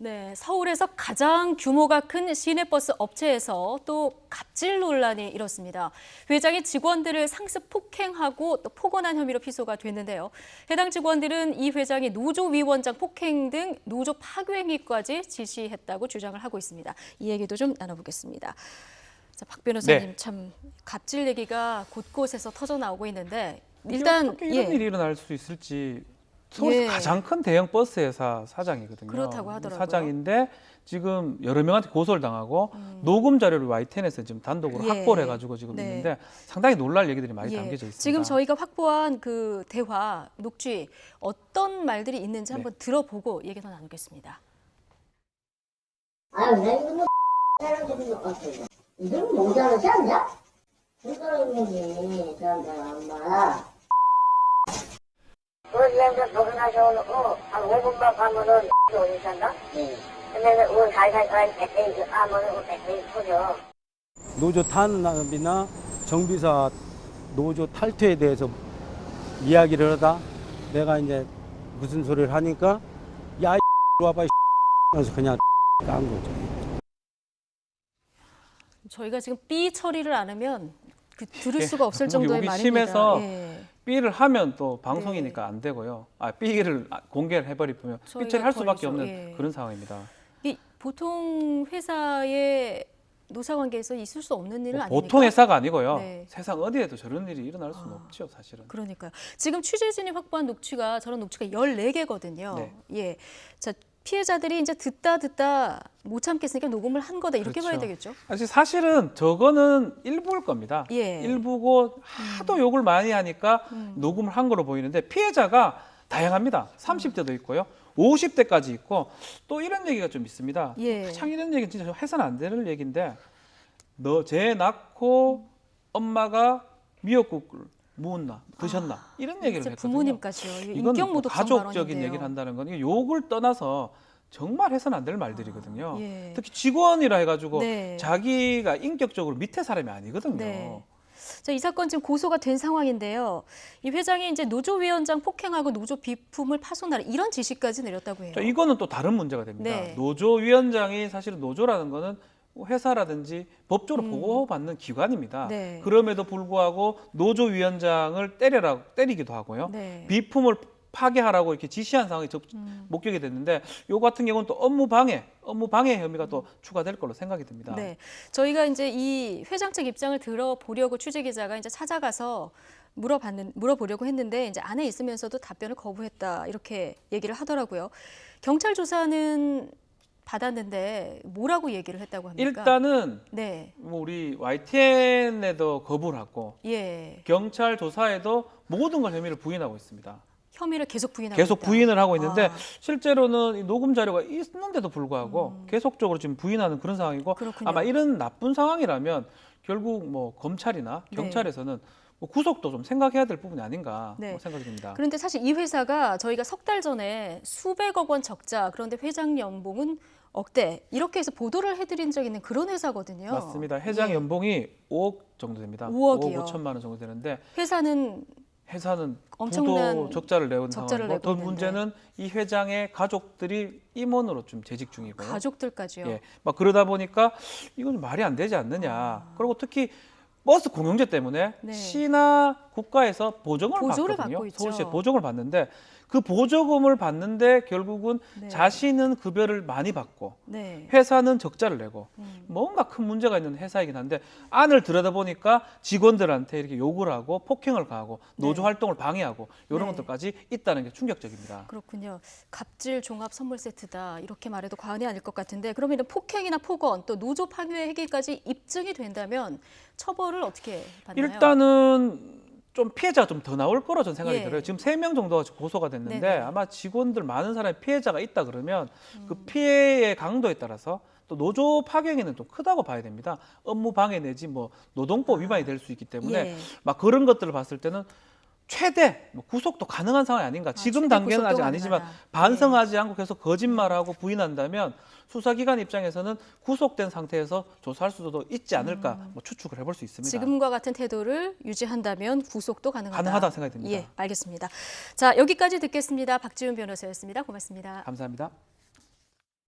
네, 서울에서 가장 규모가 큰 시내버스 업체에서 또 갑질 논란이 일었습니다. 회장이 직원들을 상습 폭행하고 또 폭언한 혐의로 피소가 됐는데요. 해당 직원들은 이 회장이 노조 위원장 폭행 등 노조 파괴 행위까지 지시했다고 주장을 하고 있습니다. 이 얘기도 좀 나눠보겠습니다. 자, 박 변호사님, 네. 참 갑질 얘기가 곳곳에서 터져 나오고 있는데 일단 어떻게 이런 일이 일어날 수 있을지. 서울에서 예. 가장 큰 대형 버스 회사 사장이거든요. 그렇다고 하더라고요. 사장인데 지금 여러 명한테 고소를 당하고 녹음 자료를 YTN에서 지금 단독으로 예. 확보를 해가지고 지금 네. 있는데 상당히 놀랄 얘기들이 많이 예. 담겨져 있습니다. 지금 저희가 확보한 그 대화 녹취 어떤 말들이 있는지 한번 들어보고 얘기 더 나누겠습니다. 아유, 내 이거 뭐 사람들이 어떻게 이들은 모자라지 않냐? 그러는지 사람들 엄마. 그러면서 도전하셔놓고 한 5분만 가면은 어디 산다? 네. 그러면 오늘 살살살 배터리 까면은 배터리 터져. 노조 탄압이나 정비사 노조 탈퇴에 대해서 이야기를 하다 내가 이제 무슨 소리를 하니까 야, 와봐, 하면서 그냥 깐 거죠. 저희가 지금 삐 처리를 안 하면 들을 수가 없을 정도의 욕이 말입니다. 심해서 예. B를 하면 또 방송이니까 안 되고요. B를 공개를 해버리면 저희가 삐처리 할 수밖에 걸리죠. 없는 예. 그런 상황입니다. 이 보통 회사의 노사관계에서 있을 수 없는 일은 아닙니까? 보통 회사가 아니고요. 네. 세상 어디에도 저런 일이 일어날 수는 없죠, 사실은. 그러니까요. 지금 취재진이 확보한 녹취가 저런 녹취가 14개거든요. 네. 예. 자, 피해자들이 이제 듣다 못 참겠으니까 녹음을 한 거다 이렇게 그렇죠. 봐야 되겠죠. 사실은 저거는 일부일 겁니다. 예. 일부고 하도 욕을 많이 하니까 녹음을 한 거로 보이는데 피해자가 다양합니다. 30대도 있고요. 50대까지 있고 또 이런 얘기가 좀 있습니다. 예. 참 이런 얘기는 진짜 해서는 안 되는 얘기인데 쟤 낳고 엄마가 미역국을 무었나 드셨나 이런 얘기를 진짜 했거든요. 부모님까지요. 이건 인격 모독성 가족적인 발언인데요. 얘기를 한다는 건 이게 욕을 떠나서 정말 해서는 안 될 말들이거든요. 예. 특히 직원이라 해가지고 네. 자기가 인격적으로 밑에 사람이 아니거든요. 네. 자, 이 사건 지금 고소가 된 상황인데요. 이 회장이 이제 노조위원장 폭행하고 노조 비품을 파손하라 이런 지시까지 내렸다고 해요. 자, 이거는 또 다른 문제가 됩니다. 네. 노조위원장이 사실은 노조라는 거는 회사라든지 법적으로 보호받는 기관입니다. 네. 그럼에도 불구하고 노조위원장을 때리기도 하고요. 네. 비품을 파괴하라고 이렇게 지시한 상황이 목격이 됐는데 요 같은 경우는 또 업무 방해 혐의가 또 추가될 걸로 생각이 듭니다. 네, 저희가 이제 이 회장 측 입장을 들어보려고 취재 기자가 이제 찾아가서 물어보려고 했는데 이제 안에 있으면서도 답변을 거부했다 이렇게 얘기를 하더라고요. 경찰 조사는 받았는데 뭐라고 얘기를 했다고 합니까? 일단은 네, 뭐 우리 YTN에도 거부를 하고 예, 경찰 조사에도 모든 걸 혐의를 부인하고 있습니다. 혐의를 계속 부인하고 계속 있다. 부인을 하고 있는데 아. 실제로는 이 녹음 자료가 있는데도 불구하고 계속적으로 지금 부인하는 그런 상황이고 그렇군요. 아마 이런 나쁜 상황이라면 결국 뭐 검찰이나 네. 경찰에서는 뭐 구속도 좀 생각해야 될 부분이 아닌가 네. 생각이 듭니다. 그런데 사실 이 회사가 저희가 석 달 전에 수백억 원 적자 그런데 회장 연봉은 억대 이렇게 해서 보도를 해드린 적 있는 그런 회사거든요. 맞습니다. 회장 예. 연봉이 5억 정도 됩니다. 5억이요. 5억 5천만 원 정도 되는데 회사는 회사는 엄청난 부도 적자를 내온 적자를 상황이고 내고 더 있는데. 문제는 이 회장의 가족들이 임원으로 좀 재직 중이고요. 가족들까지요. 예, 막 그러다 보니까 이건 말이 안 되지 않느냐. 그리고 특히 버스 공영제 때문에 네. 시나 국가에서 보조금을 보조를 받거든요. 받고 있죠. 서울시에 보조금을 받는데 그 보조금을 받는데 결국은 네. 자신은 급여를 많이 받고 네. 회사는 적자를 내고 뭔가 큰 문제가 있는 회사이긴 한데 안을 들여다보니까 직원들한테 이렇게 욕을 하고 폭행을 가하고 노조 네. 활동을 방해하고 이런 네. 것들까지 있다는 게 충격적입니다. 그렇군요. 갑질 종합 선물 세트다 이렇게 말해도 과언이 아닐 것 같은데 그러면 폭행이나 폭언 또 노조 파괴 행위까지 입증이 된다면 처벌을 어떻게 받나요? 일단은 좀 피해자가 좀 더 나올 거로 저는 생각이 예. 들어요. 지금 3명 정도가 고소가 됐는데 네네. 아마 직원들 많은 사람이 피해자가 있다 그러면 그 피해의 강도에 따라서 또 노조 파괴는 좀 크다고 봐야 됩니다. 업무 방해 내지 뭐 노동법 위반이 될 수 있기 때문에 예. 막 그런 것들을 봤을 때는 최대 뭐 구속도 가능한 상황이 아닌가. 지금 최대 단계는 구속도 아직 아니지만 가능하다. 반성하지 않고 계속 거짓말하고 부인한다면 수사기관 입장에서는 구속된 상태에서 조사할 수도 있지 않을까 뭐 추측을 해볼 수 있습니다. 지금과 같은 태도를 유지한다면 구속도 가능하다. 가능하다고 생각이 듭니다. 예, 알겠습니다. 자, 여기까지 듣겠습니다. 박지훈 변호사였습니다. 고맙습니다. 감사합니다.